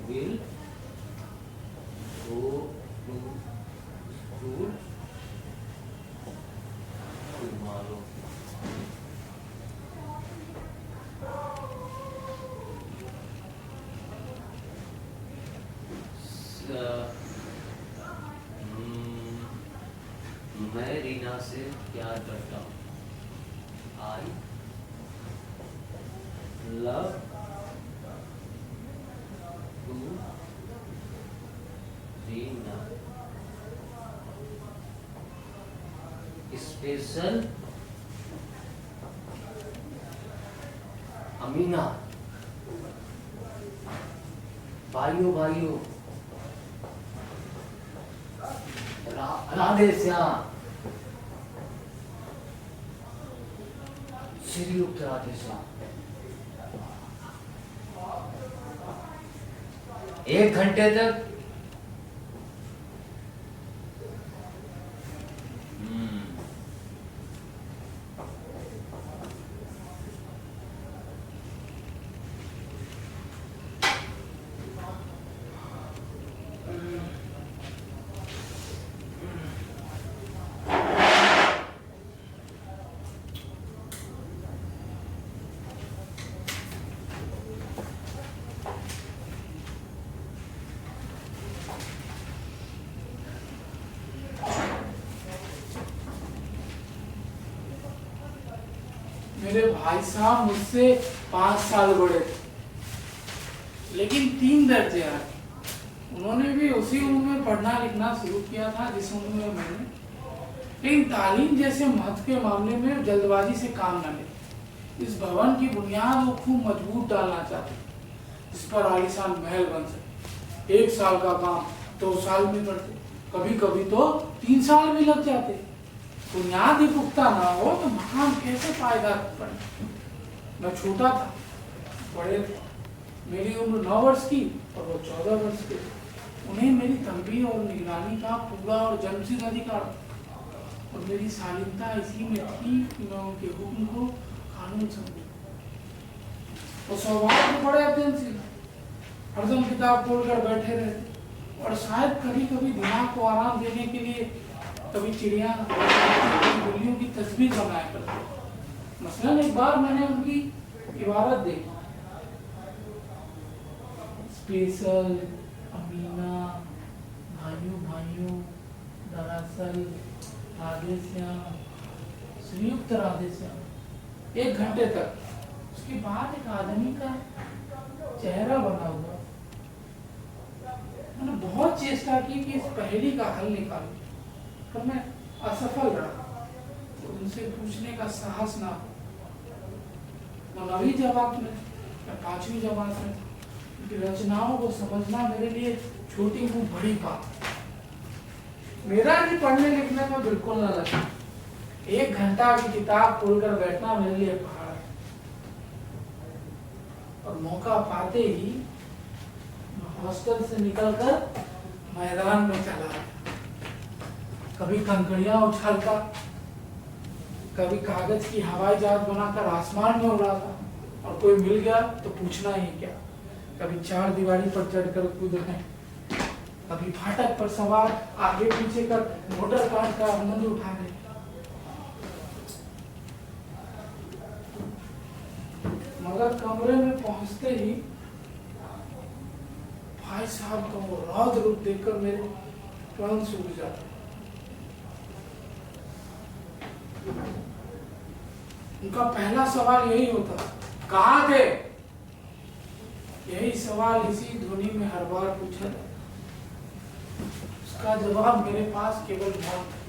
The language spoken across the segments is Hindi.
will go to school tomorrow. मैं रीना से प्यार करता हूँ. I love to Reena. Special Amina. भाइयों भाइयों राधे श्याम. श्रीयुक्त राधे श्याम. 1 घंटे तक मेरे भाई साहब मुझसे 5 साल बड़े थे, लेकिन 3 दर्जे आगे. उन्होंने भी उसी उम्र में पढ़ना लिखना शुरू किया था जिस उम्र में मैंने. लेकिन तालीम जैसे महत्व के मामले में जल्दबाजी से काम न ले. इस भवन की बुनियाद वो खूब मजबूत डालना चाहते, जिस पर आलीशान महल बन सके. 1 साल का काम 2 साल में करते, कभी कभी तो 3 साल भी लग जाते. बुनियाद ही पुख्ता ना हो तो मकान कैसे पायदार बने. मैं छोटा था, बड़े थे. मेरी उम्र 9 वर्ष की और वो 14 वर्ष के. उन्हें मेरी तंबीह और निगरानी का पूरा और जन्मसिद्ध अधिकार था, और मेरी शालीनता इसी में थी कि मैं उनके हुक्म को कानून समझूं. वो स्वभाव में बड़े अध्ययनशील, हरदम किताब खोलकर बैठे रहते, और शायद कभी कभी दिमाग को आराम देने के लिए कभी चिड़िया बिल्लियों की तस्वीर बनाया करते. मसलन एक बार मैंने उनकी इबारत देखी. स्पेशल अमीना, भाइयों भाइयों, दरअसल राधे श्याम, संयुक्त राधे श्याम. 1 घंटे तक. उसके बाद एक आदमी का चेहरा बना हुआ. मैंने बहुत चेष्टा की कि इस पहेली का हल निकालूं, पर मैं असफल रहा. तो उनसे पूछने का साहस ना हो. मैं 9वीं जमात में, मैं 5वीं जमात में. उनकी रचनाओं को समझना मेरे लिए छोटी वो बड़ी बात. मेरा भी पढ़ने लिखने में बिल्कुल न लगा. 1 घंटा की किताब खोलकर बैठना मेरे लिए पहाड़ है. और मौका पाते ही मैं हॉस्टल से निकलकर मैदान में चला गया. कभी कंकड़ियां उछालता, कभी कागज की हवाई जहाज बनाकर आसमान में उड़ाता, और कोई मिल गया तो पूछना ही क्या. कभी 4 दीवारी पर चढ़कर कूद रहे, कभी फाटक पर सवार आगे पीछे कर मोटर कार का आनंद उठा रहे. मगर कमरे में पहुंचते ही भाई साहब का वो रौद्र रूप देखकर मेरे प्राण सूख जाते. उनका पहला सवाल यही होता, कहाँ थे? यही सवाल इसी ध्वनि में हर बार पूछा था. उसका जवाब मेरे पास केवल मौत था.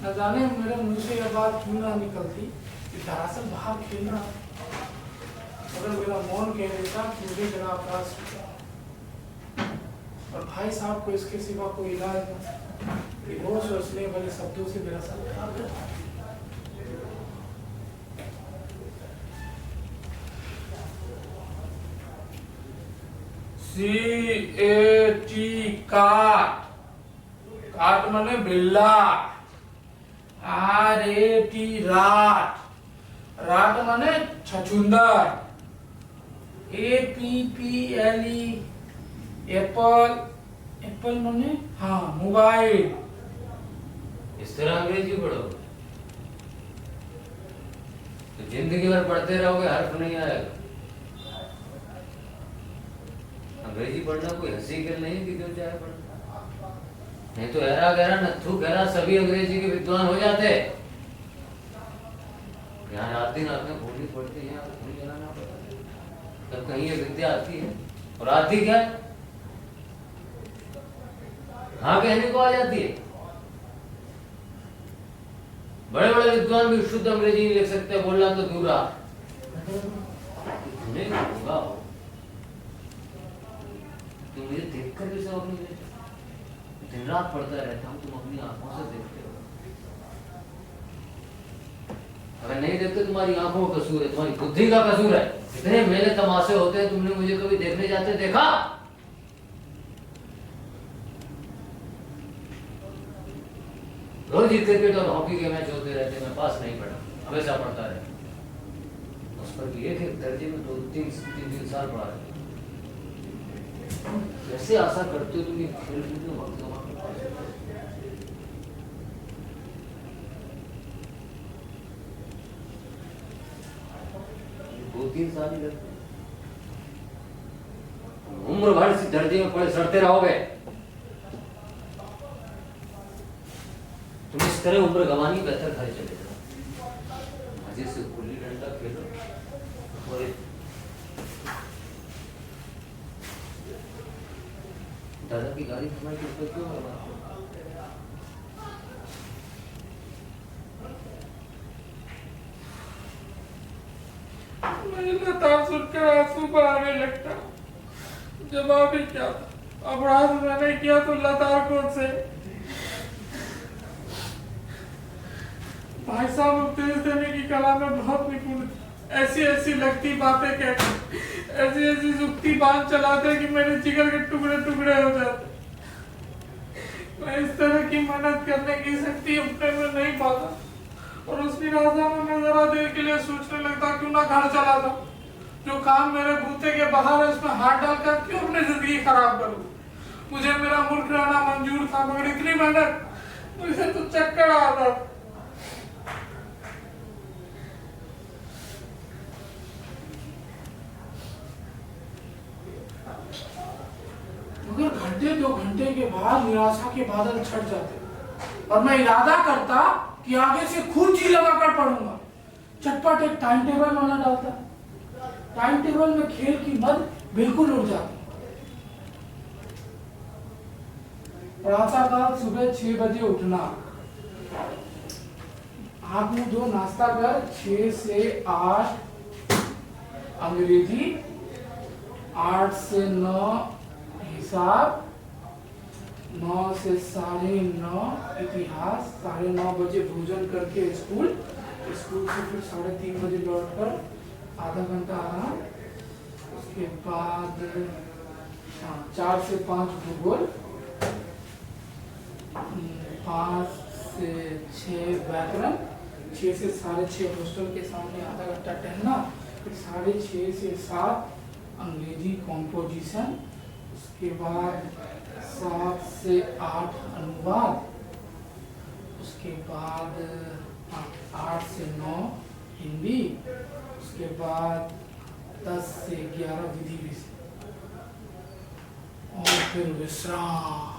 न जाने मेरे मुंह से यह बात क्यों ना निकलती कि दरअसल बाहर खेलना. अगर मेरा मौन कह देता मुझे मेरा अपराध स्वीकार, और भाई साहब को इसके सिवा कोई इलाज नहीं. बेहोश और स्नेह वाले शब्दों से मेरा सत्कार करता. CAT काट. काट माने बिल्ला. RAT rot. राट माने छछुंदर. APPLE एप्पल, एप्पल माने हाँ मोबाइल। इस तरह अंग्रेजी पढ़ो तो जिंदगी भर पढ़ते रहोगे, हर्फ नहीं आएगा। अंग्रेजी पढ़ना कोई हंसी खेल नहीं कि जो चाहे पढ़, नहीं तो हैरा गहरा नथु गहरा सभी अंग्रेजी के विद्वान हो जाते। यहाँ रात दिन आपने भूली पढ़ते हैं, यहाँ भूल जलाना पड़ता है, तब कहीं ये विद्या आती है। और आती क्या है, हाँ कहने को आ जाती है। बड़े बड़े विद्वान भी शुद्ध अंग्रेजी नहीं लिख सकते, बोलना तो दूर रहा। नहीं होगा तुम मुझे देखकर भी सब अपनी दिन रात पढ़ता रहता हूँ, तुम अपनी आंखों से देखते हो। अगर नहीं देखते तुम्हारी आंखों का कसूर है, तुम्हारी बुद्धि का कसूर है। इतने मेले तमाशे होते हैं, तुमने मुझे कभी देखने जाते देखा? रोज ही क्रिकेट और हॉकी के मैच होते रहते, मैं पास नहीं पढ़ा, हमेशा पढ़ता रहा। उस पर भी एक दर्जे में 2-3 साल पढ़ा रहे। कैसे आशा करते हो तुम ये खेल कूद में वक्त जमा कर पाओगे? 2-3 साल ही लगते, उम्र भर इसी दर्जे में पड़े सड़ते रहोगे। तुम इस तरह उम्र गंवानी बेहतर घर चले जाओ, मजे से गुल्ली डंडा खेलो। और दादा की गाड़ी तुम्हारे ऊपर क्यों लगाते हो? मुझे लतार सुनकर आंसू बहाने लगता। जवाब ही क्या था, अपराध मैंने किया तो लतार कौन से। भाई साहब उपदेश देने की कला में बहुत निपुण, ऐसी ऐसी लगती बातें कहते, ऐसी ऐसी जुक्ति बांध चलाते कि मेरे जिगर के टुकड़े टुकड़े हो जाते। मैं इस तरह की मेहनत करने की शक्ति अपने में नहीं पाता, और उस निराशा में मैं जरा देर के लिए सोचने लगता क्यों ना घर चला था। जो काम मेरे बूते के बाहर है उसमें हाथ डालकर क्यों अपनी जिंदगी खराब करूं। मुझे मेरा मुल्क रहना मंजूर था, मगर इतनी मेहनत, मुझे तो चक्कर आता। मगर घंटे 2 घंटे के बाद निराशा के बादल छट जाते और मैं इरादा करता कि आगे से खूब जी लगाकर पढ़ूंगा। चटपट एक टाइम टेबल बना डालता। टाइम टेबल में खेल की मद बिल्कुल उड़ जाती। प्रातः काल सुबह 6 बजे उठना, हाथ मुंह धो नाश्ता कर 6 से 8 अंग्रेजी, 8 से 9 हिसाब, 9 से 9:30 इतिहास, 9:30 बजे भोजन करके स्कूल से फिर 3:30 बजे लौटकर आधा घंटा आराम। उसके बाद 4 से 5 भूगोल, 5 से 6 व्याकरण, 6 से 6:30 हॉस्टल के सामने आधा घंटा टहलना, फिर 6:30 से 7 अंग्रेजी कॉम्पोजिशन, उसके बाद 7 से 8 अनुवाद, उसके बाद 8 से 9 हिंदी, उसके बाद 10 से 11 विधि विषय, और फिर विश्राम।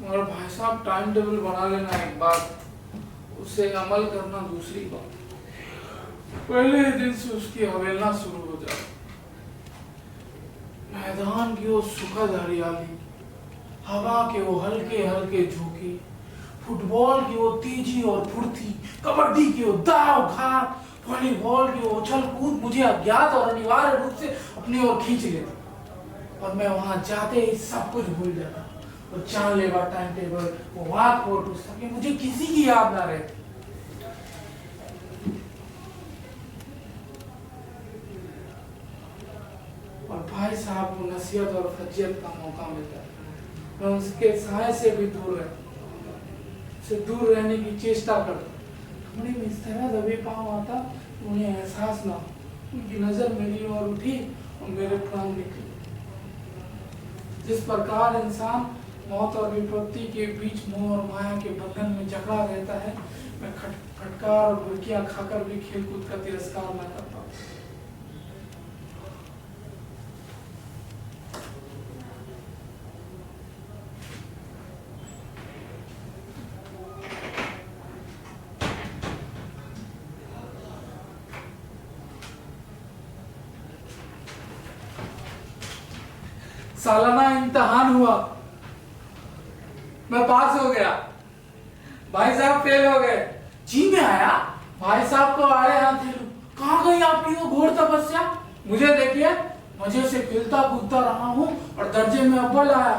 और भाई साहब टाइम टेबल बना लेना एक बात, उसे अमल करना दूसरी बात। पहले दिन से उसकी अवहेलना शुरू हो जाए। मैदान की वो सुखद हरियाली, हवा के वो हल्के हल्के झोंके, फुटबॉल की वो तेजी और फुर्ती, कबड्डी की वो दाव घाट, वॉलीबॉल की वो उछल कूद मुझे अज्ञात और अनिवार्य रूप से अपनी ओर खींच लेती, और मैं वहां जाते ही सब कुछ भूल जाता। वो जानलेवा टाइम टेबल, वो वाक फोटो कि मुझे किसी की याद ना रहती। और भाई साहब को नसीहत और फजीयत का मौका मिलता है, मैं उसके साय से भी दूर रहने की चेष्टा करता। कमरे में इस तरह दबे पाँव आता उन्हें एहसास ना हो, उनकी नजर मेरी ओर उठी और मेरे प्राण निकले। जिस प्रकार इंसान मौत और विपत्ति के बीच मोह और माया के बंधन में जकड़ा रहता है, मैं फटकार और बुरकियां खाकर भी खेलकूद का तिरस्कार न कर पाता। सालाना इम्तिहान हुआ, मैं पास हो गया, भाई साहब फेल हो गए। जी में आया, भाई साहब को आड़े हाथ थे, कहाँ गई आपकी वो घोर तपस्या? मुझे देखिए, मजे से खेलता कूदता रहा हूँ और दर्जे में अव्वल आया।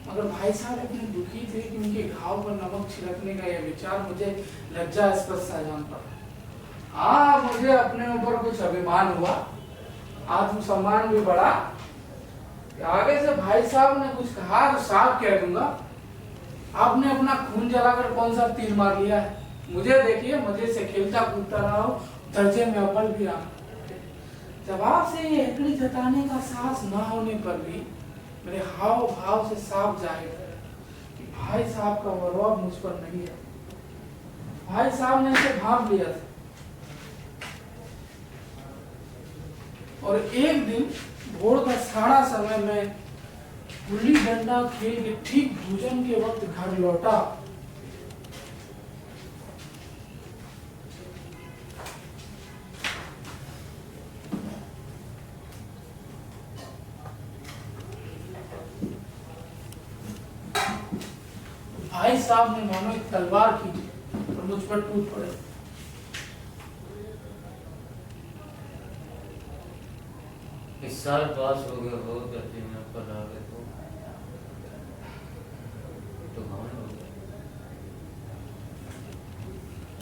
मगर भाई साहब इतने दुखी थे कि उनके घाव पर नमक छिड़कने का यह विचार मुझे लज्जास्पद सा जान पड़ा। हाँ, मुझे अपने ऊपर कुछ अभिमान हुआ, आत्मसम्मान भी बढ़ा। आगे से भाई साहब ने कुछ कहा तो साफ कह दूंगा, आपने अपना खून जलाकर कौन सा तीर मार लिया है? मुझे देखिए, मजे से खेलता कूदता रहा हो, दर्जे में अव्वल भी आ। जवाब से ये एकड़ी जताने का साहस न होने पर भी मेरे हाव भाव से साफ जाहिर है कि भाई साहब का वरौब मुझ पर नहीं है। भाई साहब ने इसे भांप लिया था। और एक दिन भोर का साढ़ा समय में गुल्ली डंडा खेल के ठीक भोजन के वक्त घर लौटा। भाई साहब ने मानो एक तलवार खींची और मुझ पर टूट पड़े। इस साल पास हो गए हो, दर्जे में ऊपर आ गए तो घमंड हो गया।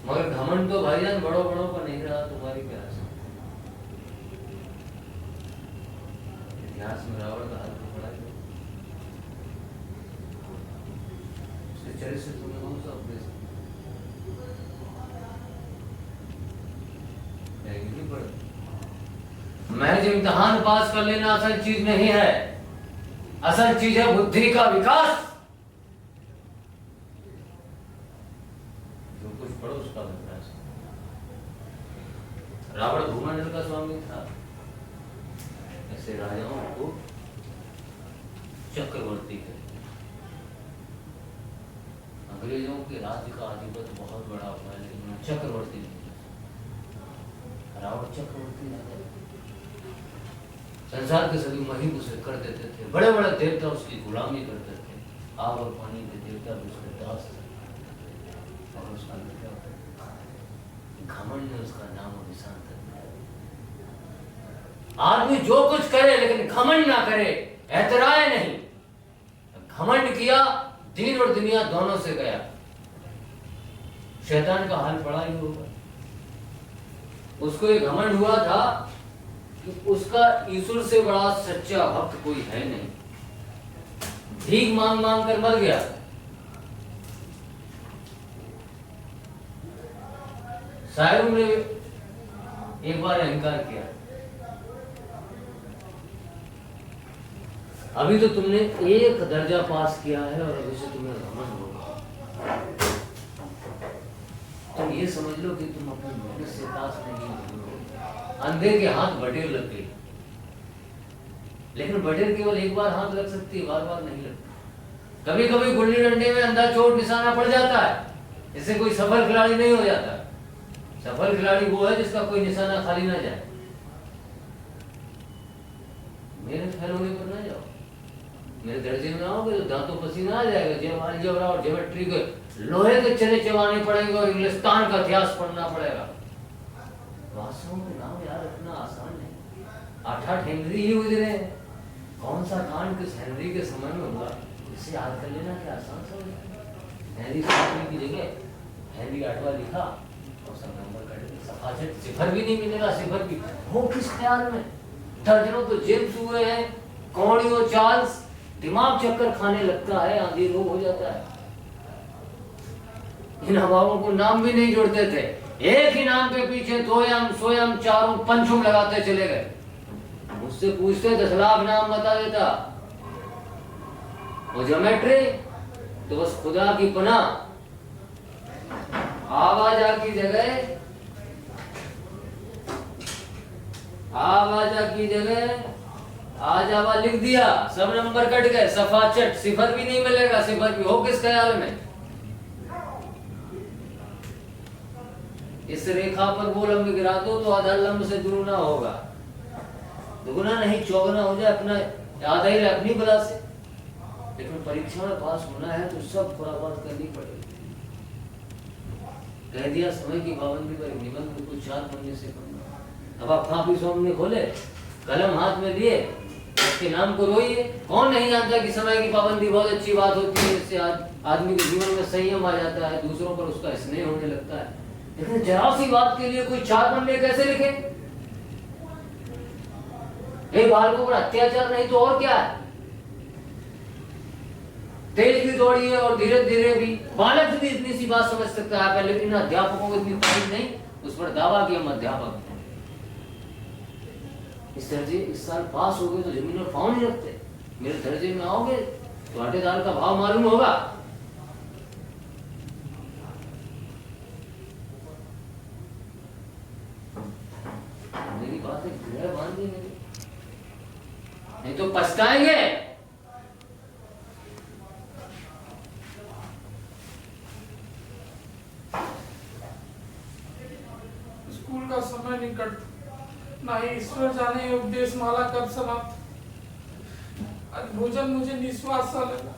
मगर घमंड तो भाईजान बड़ों बड़ों पर नहीं रहा, तुम्हारी प्यास। इतिहास में रावण का हाल तो बड़ा है, उसके चरित्र से तुम्हें कौन सा उपदेश नहीं पड़ा? महज इम्तिहान पास कर लेना असल चीज नहीं है, असल चीज है बुद्धि का विकास। जो कुछ पढ़ो उसका विकास। रावण भूमंडल का स्वामी था, ऐसे राजाओं को चक्रवर्ती थे। अंग्रेजों के राज्य का आधिपत्य बहुत बड़ा हुआ है, लेकिन चक्रवर्ती नहीं। रावण चक्रवर्ती राजा, संसार के सभी महिम उसे कर देते थे, बड़े बड़े देवता उसकी गुलामी करते थे, आग और पानी के देवता भी उसके दास थे। और उसका घमंड ने उसका नाम और निशान कर दिया। आदमी जो कुछ करे लेकिन घमंड ना करे, एतराए नहीं। घमंड किया, दीन और दुनिया दोनों से गया। शैतान का हाल पड़ा ही होगा। उसको एक घमंड हुआ था कि उसका ईश्वर से बड़ा सच्चा भक्त कोई है नहीं। भीख मांग मांग कर मर गया। शायरों ने एक बार अहंकार किया, अभी तो तुमने एक दर्जा पास किया है और अभी से तुम्हें घमंड होगा। तुम ये समझ लो कि तुम अपनी मेहनत से पास नहीं हो। अंधे के हाथ बटेर लग गई, लेकिन बटेर केवल एक बार हाथ लग सकती है, बार बार नहीं लगती। कभी कभी गुल्ली डंडे में अंधा चोट निशाना पड़ जाता है, इससे कोई सफल खिलाड़ी नहीं हो जाता। सफल खिलाड़ी वो है जिसका कोई निशाना खाली ना जाए। मेरे फेल होने पर ना जाओ, मेरे दर्जे में आओगे तो दांतों पसीना आ जाएगा। जब अलजेब्रा और ज्योमेट्री के लोहे के चने चबाने पड़ेंगे और इंग्लिस्तान का इतिहास पढ़ना पड़ेगा। भाषाओं के नाम याद रखना आसान है। 8-8 हेनरी ही गुजरे हैं। कौन सा कांड किस हेनरी के समय में हुआ, इसे याद कर लेना क्या आसान सा है। हेनरी 7वीं की जगह हेनरी 8वां लिखा और सब नंबर कट गए। सफाचट सिफर भी नहीं मिलेगा, सिफर भी वो किस ख्याल में। दर्जनों तो जेम्स हुए हैं, कौड़ियों चार्ल्स, दिमाग चक्कर खाने लगता है, आंधी रोग हो जाता है। इन हवाओं को नाम भी नहीं जोड़ते थे, एक ही नाम के पीछे दोयम सोयम चारों पंचम लगाते चले गए। मुझसे पूछते 10 लाख नाम बता देता। वो ज्योमेट्री तो बस खुदा की पनाह, आवाजा की जगह आवाजा की जगह आजावा लिख दिया, सब नंबर कट गए। सफाचट सिफर भी नहीं मिलेगा, सिफर भी हो किस ख्याल में। इस रेखा पर वो लंब गिरा दो तो आधा लंब से दुगुना होगा, दुगुना नहीं चौगुना हो जाए, अपना आधा ही अपनी बला से। लेकिन परीक्षा में पास होना है तो सब खुराबात करनी पड़ेगी। कह दिया समय की पाबंदी पर निबंध कुछ 4 पन्ने से पढ़ना। अब आप काफी सामने खोले, कलम हाथ में लिए, उसके नाम को रोइए। कौन नहीं जानता कि समय की पाबंदी बहुत अच्छी बात होती है, इससे आदमी के जीवन में संयम आ जाता है, दूसरों पर उसका स्नेह होने लगता है। लेकिन जरा सी बात के लिए कोई 4 पन्ने कैसे लिखे। बालकों पर अत्याचार नहीं तो और क्या है। तेज भी दौड़िए और धीरे धीरे भी, बालक भी इतनी सी बात समझ सकता है, लेकिन अध्यापकों को इतनी तारीफ नहीं, उस पर दावा किया हम अध्यापक हैं। इस दर्जे इस साल पास हो गए तो जमीन और पाँव नहीं रखते। मेरे दर्जे में आओगे तो आटेदार का भाव मालूम होगा। मेरी बात है, बांध दी मेरी, नहीं तो पछताएंगे। स्कूल का समय निकट, ना ही ईश्वर जाने उपदेश माला कब समाप्त। आज भोजन मुझे निस्वास सा लगा।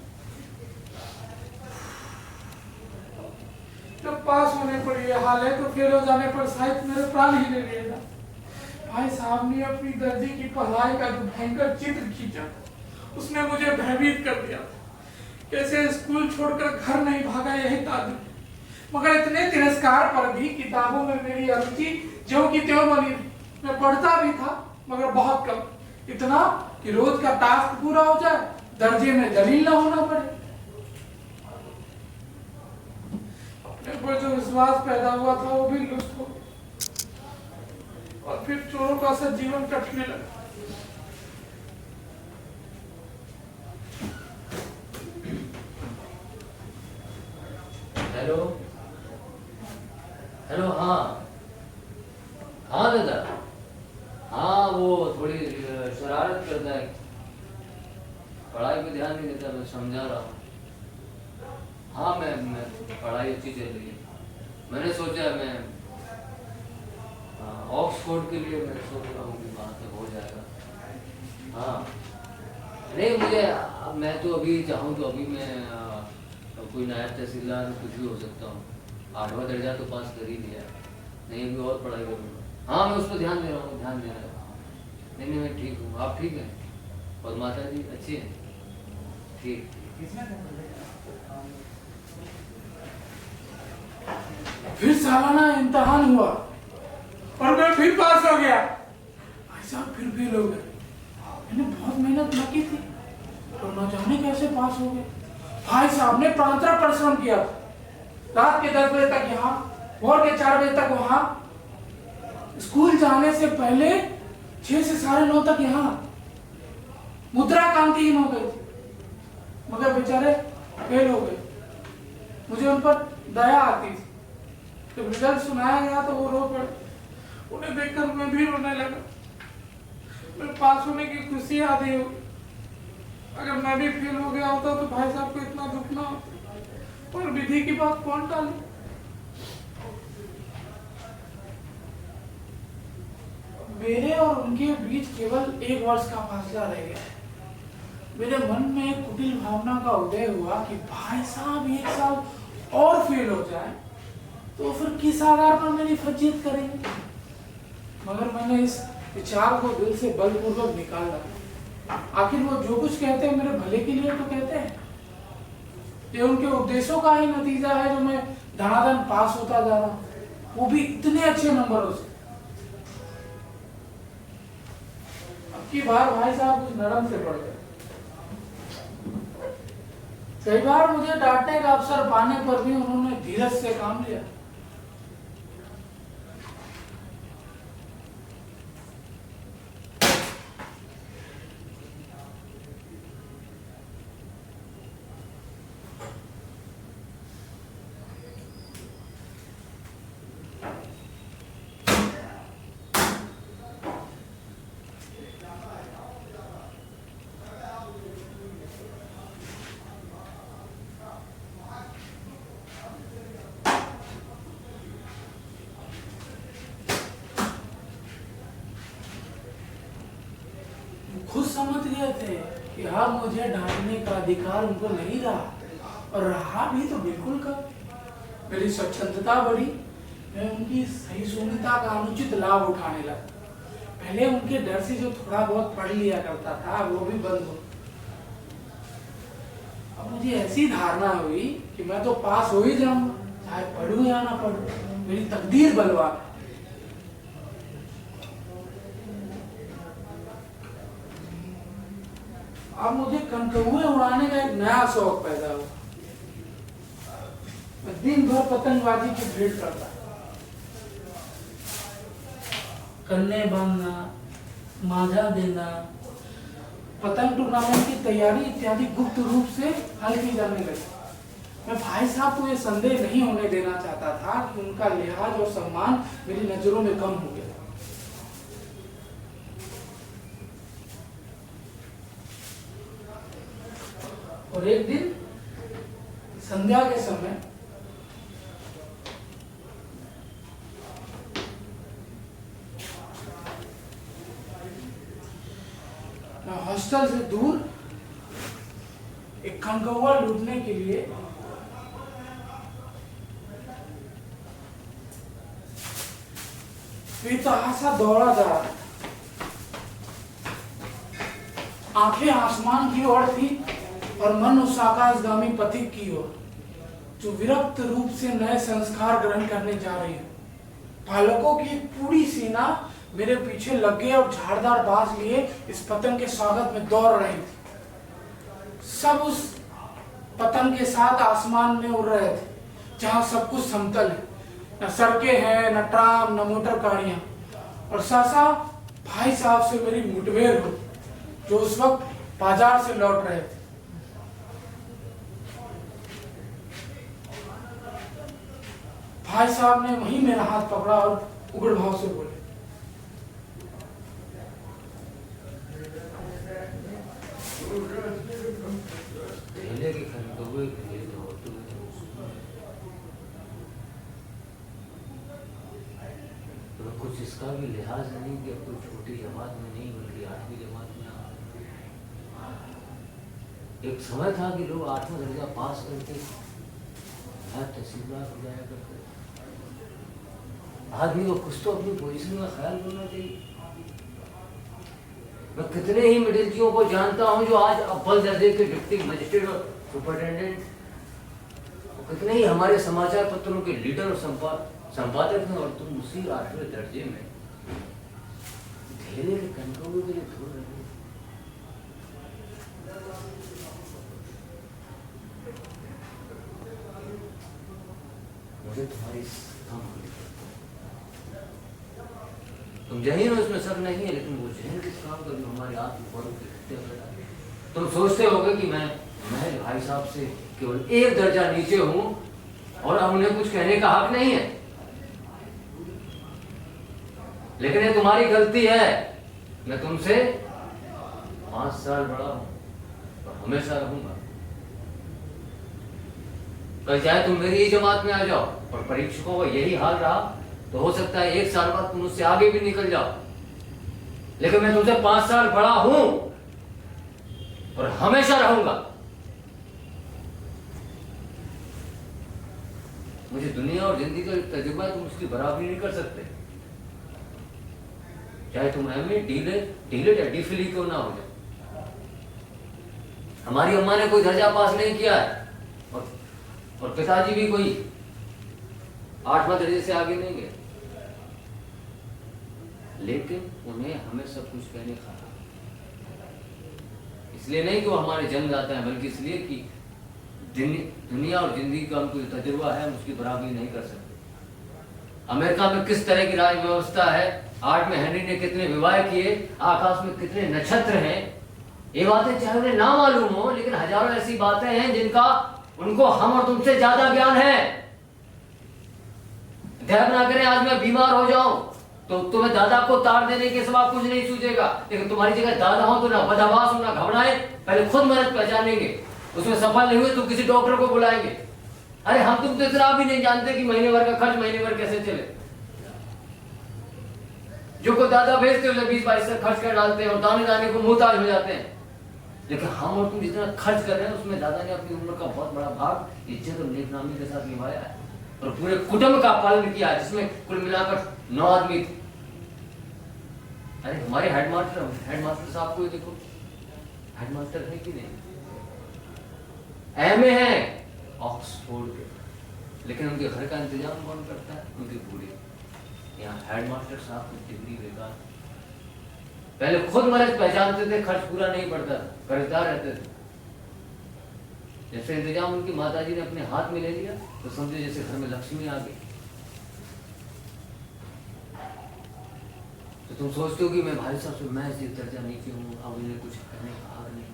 जब पास होने पर यह हाल है तो फेल हो जाने पर शायद मेरे प्राण ही ले लेगा। भाई साहब ने अपनी दर्जी की पढ़ाई का जो भयंकर चित्र खींचा, उसने मुझे भयभीत कर दिया। कैसे स्कूल छोड़कर घर नहीं भागा यही ताजुब। मगर इतने तिरस्कार पर भी किताबों में मेरी अरुचि ज्यों की त्यों बनी। मैं पढ़ता भी था मगर बहुत कम, इतना कि रोज का टास्क पूरा हो जाए, दर्जे में दलील ना होना पड़े। अपने पर जो विश्वास पैदा हुआ था वो भी लुप्त हो, और फिर चोरों का सा जीवन कटने लगा। हेलो हेलो, हाँ हाँ दादा, हाँ वो थोड़ी शरारत करता है, पढ़ाई पे ध्यान नहीं देता, मैं समझा रहा हूँ। हाँ मैं पढ़ाई अच्छी चल रही है। मैंने सोचा मैं ऑक्सफोर्ड के लिए मैं सोच रहा हूँ कि वहाँ तक हो जाएगा। हाँ नहीं मुझे, मैं तो अभी चाहूँ तो अभी मैं कोई नायब तहसीलदार कुछ भी हो सकता हूँ। 8वां दर्जा तो पास कर ही लिया, नहीं अभी और पढ़ाई करूँगा। हाँ मैं उस पर ध्यान दे रहा हूँ, ध्यान दे रहा हूँ। नहीं मैं ठीक हूँ, आप ठीक हैं और माता जी अच्छी हैं? ठीक। फिर सालाना इम्तिहान हुआ और मैं फिर पास हो गया। भाई साहब फिर फेल हो गए। मैंने बहुत मेहनत लगी थी तो न जाने कैसे पास हो गए। भाई साहब ने प्रांतरा परिश्रम किया, रात के 10 बजे तक यहाँ, भोर के 4 बजे तक वहाँ, स्कूल जाने से पहले 6 से 9:30 तक यहाँ। मुद्रा कांतिहीन हो गई थी मगर बेचारे फेल हो गए। मुझे उन पर दया आती थी। जब रिजल्ट सुनाया गया तो वो रो पड़े। उन्हें देखकर मैं भी रोने लगा। मैं पास होने की खुशी आती हो, अगर मैं भी फेल हो गया होता तो भाई साहब को इतना दुख ना होता। और विधि की बात कौन टाले। मेरे और उनके बीच केवल 1 वर्ष का फासला रह गया है। मेरे मन में एक कुटिल भावना का उदय हुआ कि भाई साहब 1 साल और फेल हो जाए तो फिर किस आधार पर मेरी फजीयत करेंगे। मगर मैंने इस विचार को दिल से बलपूर्वक निकाला। आखिर वो जो कुछ कहते हैं मेरे भले के लिए तो कहते हैं। ये उनके उद्देश्यों का ही नतीजा है जो मैं धनाधन पास होता जा रहा हूं, वो भी इतने अच्छे नंबरों से। अब की बार भाई साहब कुछ नरम से पड़ गए। कई बार मुझे डांटने का अवसर पाने पर भी उन्होंने धीरज से काम लिया। खुद समझ गए थे कि अब मुझे डांटने का अधिकार उनको नहीं रहा, और रहा भी तो बिल्कुल कम। मेरी स्वच्छंदता बढ़ी, मैं उनकी सहिष्णुता का अनुचित लाभ उठाने लगा। पहले उनके डर से जो थोड़ा बहुत पढ़ लिया करता था वो भी बंद हो। अब मुझे ऐसी धारणा हुई कि मैं तो पास हो ही जाऊंगा, चाहे पढ़ूं या ना पढ़ूं, मेरी तकदीर बलवान है। अब मुझे कनकौए उड़ाने का एक नया शौक पैदा हुआ। मैं दिन भर पतंगबाजी की भीड़ करता, कन्ने बांधना, माजा देना, पतंग टूर्नामेंट की तैयारी इत्यादि गुप्त रूप से हल की जाने लगी। मैं भाई साहब को यह संदेह नहीं होने देना चाहता था कि उनका लिहाज और सम्मान मेरी नजरों में कम हो गया। और एक दिन संध्या के समय मैं हॉस्टल से दूर एक कनकौआ लूटने के लिए बेतहासा दौड़ा जा रहा था। आंखें आसमान की ओर थी और मन उस आकाशगामी पथिक की ओर जो विरक्त रूप से नए संस्कार ग्रहण करने जा रही है। बालकों की एक पूरी सेना मेरे पीछे लगे और झाड़दार बांस लिए इस पतंग के स्वागत में दौड़ रही थी। सब उस पतंग के साथ आसमान में उड़ रहे थे जहां सब कुछ समतल है, न सड़कें हैं, न ट्राम, न मोटर गाड़ियां। और सासा भाई साहब से मेरी मुठभेड़ हुई जो उस वक्त बाजार से लौट रहे थे। भाई साहब ने वहीं मेरा हाथ पकड़ा और उग्र भाव से बोले, तो कुछ इसका भी लिहाज नहीं कि कोई छोटी जमात में नहीं बल्कि 8वीं जमात में आ। एक समय था कि लोग 8वां दर्जा पास करके तहसीलदार हो जाया करते। आदमी को कुछ तो अपनी पोजीशन का ख्याल करना चाहिए। मैं कितने ही मिडिलजियों को जानता हूं जो आज अव्वल दर्जे के डिप्टी मजिस्ट्रेट और सुपरिटेंडेंट, कितने ही हमारे समाचार पत्रों के लीडर और संपादक हैं, और तुम उसी 8वें दर्जे में धेले के कनकौए के लिए धो रहे हो। मुझे तुम्हारी तुम जहीन हो इसमें शक नहीं है, लेकिन वो जहीन किस काम का जो हमारे आत्मगौरव की हत्या कर रहा है। तुम सोचते होगे कि मैं भाई साहब से केवल एक दर्जा नीचे हूं और अब उन्हें कुछ कहने का हक नहीं है, लेकिन ये तुम्हारी गलती है। मैं तुमसे 5 साल बड़ा हूं और हमेशा रहूंगा। कल चाहे तुम मेरी ही जमात में आ जाओ और परीक्षकों का यही हाल रहा तो हो सकता है 1 साल बाद तुम मुझसे आगे भी निकल जाओ, लेकिन मैं तुमसे 5 साल बड़ा हूं। और हमेशा रहूंगा। मुझे दुनिया और जिंदगी का तजुर्बा तुम उसकी बराबरी नहीं कर सकते, चाहे तुम एमए डीलेट या डीफिली क्यों ना हो जाए। हमारी अम्मा ने कोई दर्जा पास नहीं किया है और पिताजी भी कोई 8वां दर्जे से आगे नहीं गए, लेकिन उन्हें हमें सब कुछ कहने का, इसलिए नहीं कि वो हमारे जन्मदाता हैं, बल्कि इसलिए कि दुनिया और जिंदगी का हमको जो तजुर्बा है उसकी बराबरी नहीं कर सकते। अमेरिका में किस तरह की राज व्यवस्था है, 8 में हेनरी ने कितने विवाह किए, आकाश में कितने नक्षत्र हैं, ये बातें चाहे उन्हें ना मालूम हो, लेकिन हजारों ऐसी बातें हैं जिनका उनको हम और तुमसे ज्यादा ज्ञान है। ध्यान ना करें, आज मैं बीमार हो जाऊं तो तुम्हें दादा को तार देने के सिवा कुछ नहीं सूझेगा, लेकिन तुम्हारी जगह दादा हो तो ना बदहवास हो ना घबराए, पहले खुद मदद पहचानेंगे, उसमें सफल नहीं हुए तो किसी डॉक्टर को बुलाएंगे। अरे हम तुम तो इतना भी नहीं जानते कि महीने भर का खर्च महीने भर कैसे चले। जो को दादा भेजते हो 20-22 से खर्च कर डालते हैं और दाने दाने को मुहताज हो जाते हैं, लेकिन हम और तुम जितना खर्च कर रहे हैं उसमें दादा ने अपनी उम्र का बहुत बड़ा भाग इज्जत और नेकनामी के साथ निभाया है और पूरे कुटुंब का पालन किया है, जिसमें कुल मिलाकर 9 आदमी थे। अरे हमारे हेडमास्टर साहब को देखो, हेडमास्टर है कि नहीं, एमए है ऑक्सफोर्ड के, लेकिन उनके घर का इंतजाम कौन करता है, उनके बूढ़े। यहाँ हेडमास्टर साहब की डिग्री बेकार, पहले खुद मर्ज पहचानते थे, खर्च पूरा नहीं पड़ता, कर्जदार रहते थे। जैसे इंतजाम उनकी माताजी ने अपने हाथ में ले लिया तो समझे जैसे घर में लक्ष्मी आ गई। तो तुम सोचते हो कि मैं भाई साहब से मैं इस दर्जा नीचे हूँ, अब मुझे कुछ करने का हक नहीं,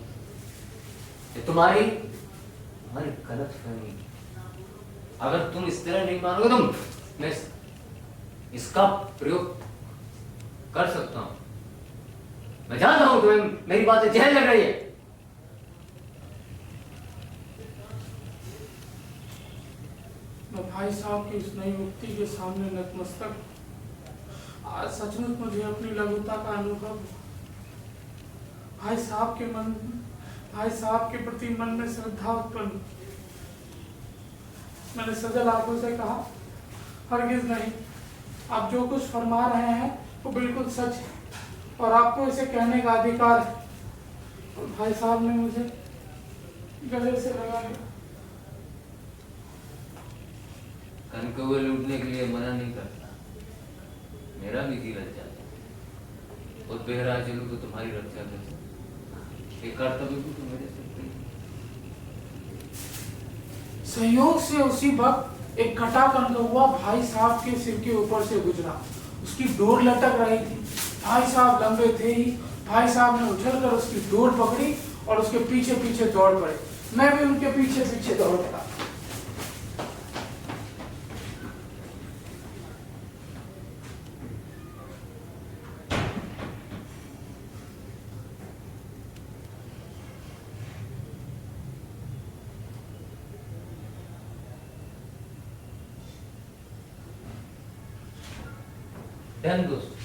ये तुम्हारी गलत फहमी। अगर तुम इस तरह नहीं मानोगे तुम, मैं इसका प्रयोग कर सकता हूं। मैं जानता हूं तुम्हें मेरी बातें जहर लग रही है। मैं भाई साहब की इस नई मुक्ति के सामने नतमस्तक। आज सचमुच मुझे अपनी लघुता का अनुभव, भाई साहब के प्रति मन में श्रद्धा उत्पन्न। मैंने सजल आंखों से कहा, हरगिज नहीं, आप जो कुछ फरमा रहे हैं वो बिल्कुल सच है और आपको इसे कहने का अधिकार है। और भाई साहब ने मुझे गले से लगा लिया। कनकौवे लूटने के लिए मना नहीं करता, मेरा भी जी लग जाता है, और बेहरा चलूं तो तुम्हारी रक्षा कर सकता, ये कर्तव्य भी तो मेरे से नहीं। संयोग से उसी वक्त एक घटा कनकौवा भाई साहब के सिर के ऊपर से गुजरा। उसकी डोर लटक रही थी, भाई साहब लंबे थे ही। भाई साहब ने उछलकर उसकी डोर पकड़ी और उसके पीछे पीछे दौड़ पड़े। मैं भी उनके पीछे पीछे दौड़ पड़ा। डन दोस्तों।